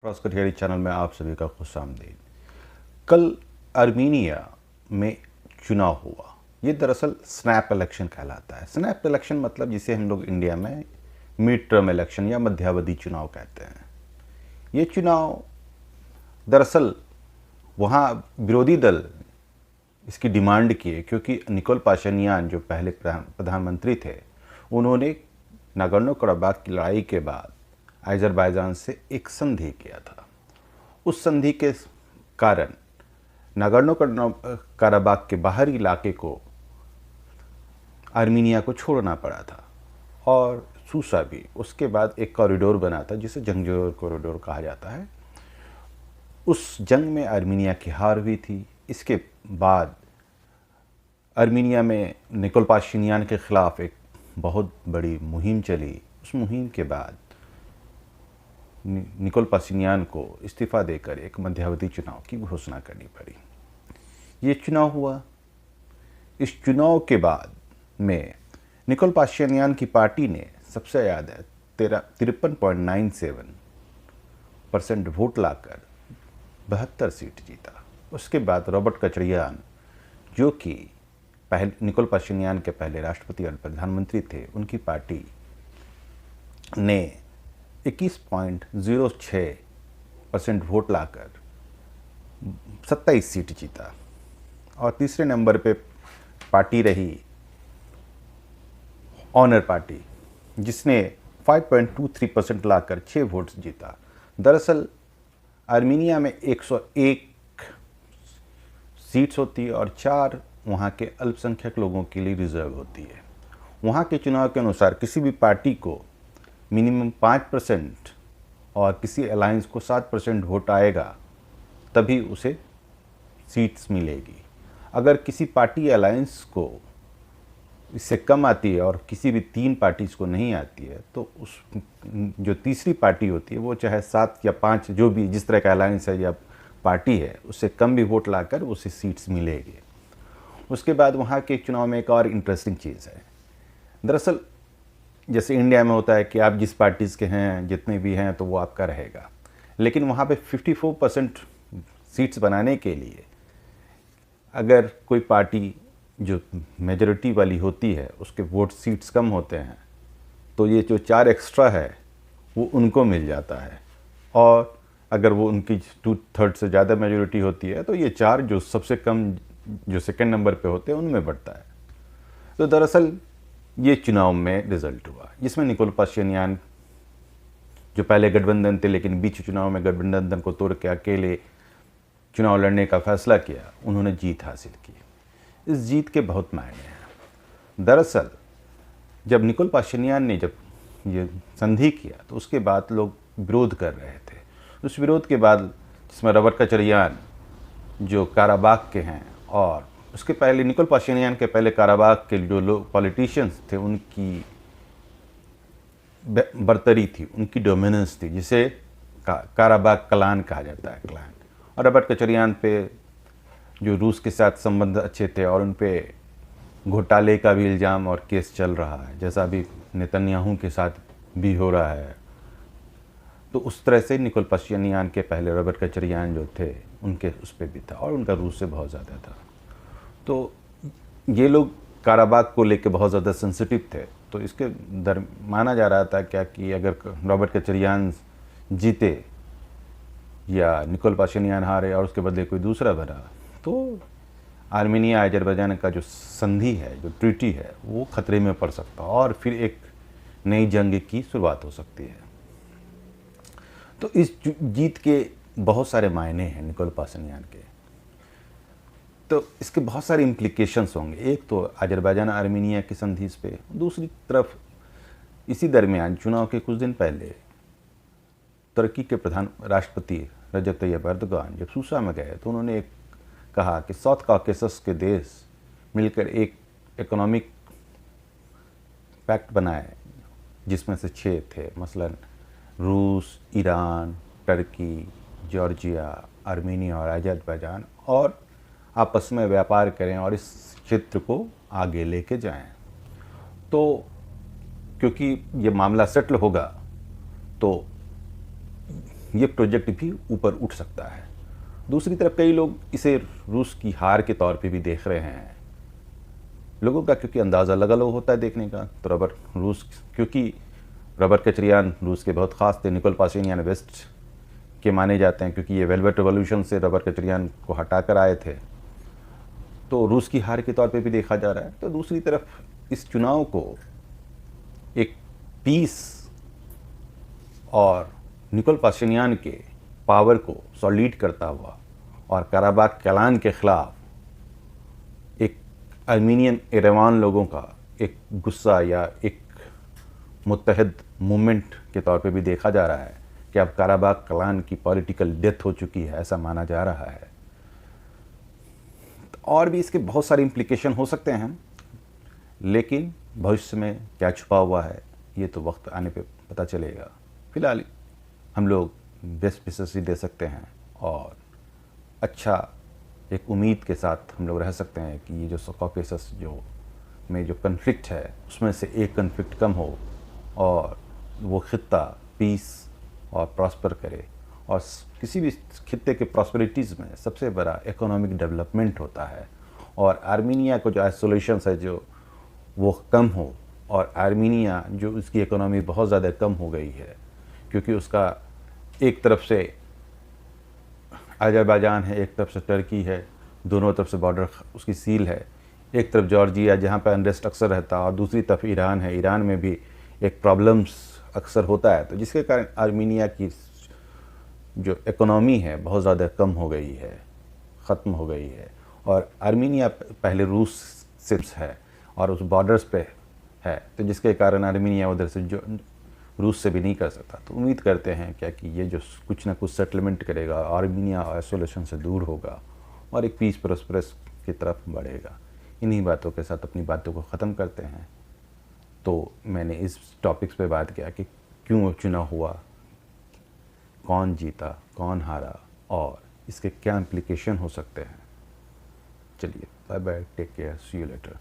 Cross career channel में आप सभी का खुशामदीद। कल आर्मीनिया में चुनाव हुआ। ये दरअसल स्नैप इलेक्शन कहलाता है। स्नैप इलेक्शन मतलब जिसे हम लोग इंडिया में मिड टर्म इलेक्शन या मध्यावधि चुनाव कहते हैं। ये चुनाव दरअसल वहाँ विरोधी दल इसकी डिमांड किए क्योंकि निकोल पाशिनियान जो पहले प्रधानमंत्री थे, उन्होंने नागोर्नो कराबाख की लड़ाई के बाद अज़रबैजान से एक संधि किया था। उस संधि के कारण नागोर्नो कराबाख के बाहरी इलाके को आर्मीनिया को छोड़ना पड़ा था और सूसा भी। उसके बाद एक कॉरिडोर बना था जिसे जंगजोर कॉरिडोर कहा जाता है। उस जंग में आर्मीनिया की हार हुई थी। इसके बाद आर्मीनिया में निकोल पाशिनियान के खिलाफ एक बहुत बड़ी मुहिम चली। उस मुहिम के बाद निकोल पाशिनियान को इस्तीफ़ा देकर एक मध्यावधि चुनाव की घोषणा करनी पड़ी। ये चुनाव हुआ। इस चुनाव के बाद में निकोल पाशिनियान की पार्टी ने सबसे ज़्यादा 53.97% वोट लाकर 72 सीट जीता। उसके बाद रॉबर्ट कचरियान, जो कि निकोल पाशिनियान के पहले राष्ट्रपति और प्रधानमंत्री थे, उनकी पार्टी ने 21.06% वोट लाकर 27 सीट जीता। और तीसरे नंबर पे पार्टी रही ऑनर पार्टी, जिसने 5.23% लाकर 6 वोट जीता। दरअसल आर्मीनिया में 101 सीट्स होती है और 4 वहाँ के अल्पसंख्यक लोगों के लिए रिजर्व होती है। वहाँ के चुनाव के अनुसार किसी भी पार्टी को मिनिमम 5% और किसी अलायंस को 7% वोट आएगा तभी उसे सीट्स मिलेगी। अगर किसी पार्टी अलायंस को इससे कम आती है और किसी भी 3 पार्टीज़ को नहीं आती है तो उस जो तीसरी पार्टी होती है वो चाहे 7 या 5 जो भी जिस तरह का अलायंस है या पार्टी है, उससे कम भी वोट लाकर उसे सीट्स मिलेगी। उसके बाद वहाँ के चुनाव में एक और इंटरेस्टिंग चीज़ है। दरअसल जैसे इंडिया में होता है कि आप जिस पार्टीज़ के हैं, जितने भी हैं, तो वो आपका रहेगा। लेकिन वहाँ पे 54% सीट्स बनाने के लिए अगर कोई पार्टी जो मेजॉरिटी वाली होती है उसके वोट सीट्स कम होते हैं तो ये जो 4 एक्स्ट्रा है वो उनको मिल जाता है। और अगर वो उनकी 2/3 से ज़्यादा मेजॉरिटी होती है तो ये 4 जो सबसे कम जो सेकंड नंबर पे होते हैं उनमें बढ़ता है। तो दरअसल ये चुनाव में रिज़ल्ट हुआ जिसमें निकोल पाशिनियान, जो पहले गठबंधन थे लेकिन बीच चुनाव में गठबंधन को तोड़ के अकेले चुनाव लड़ने का फैसला किया, उन्होंने जीत हासिल की। इस जीत के बहुत मायने हैं। दरअसल जब निकोल पाशिनियान ने जब ये संधि किया तो उसके बाद लोग विरोध कर रहे थे। उस विरोध के बाद जिसमें रॉबर्ट कचरियान जो काराबाख के हैं, और उसके पहले निकोल पाशिनियान के पहले काराबाख के जो लोग पॉलिटिशियंस थे उनकी बर्तरी थी, उनकी डोमिनेंस थी, जिसे काराबाख क्लान कहा जाता है, क्लान। और रॉबर्ट कचरियान पे जो रूस के साथ संबंध अच्छे थे और उन पे घोटाले का भी इल्ज़ाम और केस चल रहा है, जैसा अभी नेतन्याहू के साथ भी हो रहा है। तो उस तरह से निकोल पाशिनियान के पहले रॉबर्ट कचरियान जो थे उनके उस पर भी था और उनका रूस से बहुत ज़्यादा था। तो ये लोग काराबाख को लेकर बहुत ज़्यादा सेंसिटिव थे। तो इसके माना जा रहा था क्या कि अगर रॉबर्ट कचरियान जीते या निकोल पाशिनियान हारे और उसके बदले कोई दूसरा बना तो आर्मीनिया अज़रबैजान का जो संधि है, जो ट्रीटी है, वो खतरे में पड़ सकता और फिर एक नई जंग की शुरुआत हो सकती है। तो इस जीत के बहुत सारे मायने हैं निकोल पाशिनियान के। तो इसके बहुत सारे इम्प्लीकेशंस होंगे। एक तो अज़रबैजान आर्मीनिया की संधि पे, दूसरी तरफ इसी दरमियान चुनाव के कुछ दिन पहले तुर्की के प्रधान राष्ट्रपति रजब तैयब एर्दोगान जब सूसा में गए तो उन्होंने कहा कि साउथ कॉकेसस के देश मिलकर एक इकोनॉमिक पैक्ट बनाए जिसमें से 6 थे, मसलन रूस, ईरान, टर्की, जॉर्जिया, आर्मीनिया और अज़रबैजान, और आपस में व्यापार करें और इस क्षेत्र को आगे लेके जाएं। तो क्योंकि ये मामला सेटल होगा तो ये प्रोजेक्ट भी ऊपर उठ सकता है। दूसरी तरफ कई लोग इसे रूस की हार के तौर पे भी देख रहे हैं। लोगों का क्योंकि अंदाज़ा अलग अलग होता है देखने का, तो क्योंकि रॉबर्ट कचरियान रूस के बहुत ख़ास थे, निकोल पाशिनियान वेस्ट के माने जाते हैं, क्योंकि ये वेलवेट रिवॉल्यूशन से रॉबर्ट कचरियान को हटा कर आए थे, तो रूस की हार के तौर पे भी देखा जा रहा है। तो दूसरी तरफ इस चुनाव को एक पीस और निकोल पाशिनियान के पावर को सॉलिड करता हुआ और कराबाख कलान के खिलाफ एक आर्मीनियन एरेवान लोगों का एक गुस्सा या एक मुत्तहिद मूवमेंट के तौर पे भी देखा जा रहा है कि अब कराबाख कलान की पॉलिटिकल डेथ हो चुकी है, ऐसा माना जा रहा है। और भी इसके बहुत सारे इम्प्लीकेशन हो सकते हैं, लेकिन भविष्य में क्या छुपा हुआ है ये तो वक्त आने पे पता चलेगा। फिलहाल हम लोग बेस्ट विशेष ही दे सकते हैं और अच्छा एक उम्मीद के साथ हम लोग रह सकते हैं कि ये जो कॉकेसस में जो कन्फ्लिक्ट है उसमें से एक कन्फ्लिक्ट कम हो और वो खित्ता पीस और प्रॉस्पर करे। और किसी भी खित्ते के प्रॉस्पेरिटीज़ में सबसे बड़ा इकोनॉमिक डेवलपमेंट होता है, और आर्मीनिया को जो आइसोलेशंस है जो वो कम हो, और आर्मीनिया जो उसकी इकोनॉमी बहुत ज़्यादा कम हो गई है क्योंकि उसका एक तरफ से अज़रबैजान है, एक तरफ से टर्की है, दोनों तरफ से बॉर्डर उसकी सील है। एक तरफ जॉर्जिया जहाँ पर अनरेस्ट अक्सर रहता है और दूसरी तरफ ईरान है, ईरान में भी एक प्रॉब्लम्स अक्सर होता है। तो जिसके कारण आर्मीनिया की जो इकोनॉमी है बहुत ज़्यादा कम हो गई है, ख़त्म हो गई है। और आर्मीनिया पहले रूस से है और उस बॉर्डर्स पे है, तो जिसके कारण आर्मीनिया उधर से जो रूस से भी नहीं कर सकता। तो उम्मीद करते हैं क्या कि ये जो कुछ ना कुछ सेटलमेंट करेगा, आर्मीनिया आइसोलेशन से दूर होगा और एक पीस प्रॉस्पेरस की तरफ बढ़ेगा। इन्हीं बातों के साथ अपनी बातों को ख़त्म करते हैं। तो मैंने इस टॉपिक्स पे बात किया कि क्यों चुनाव हुआ, कौन जीता, कौन हारा और इसके क्या इम्प्लीकेशन हो सकते हैं। चलिए, bye bye, take care, see you letter.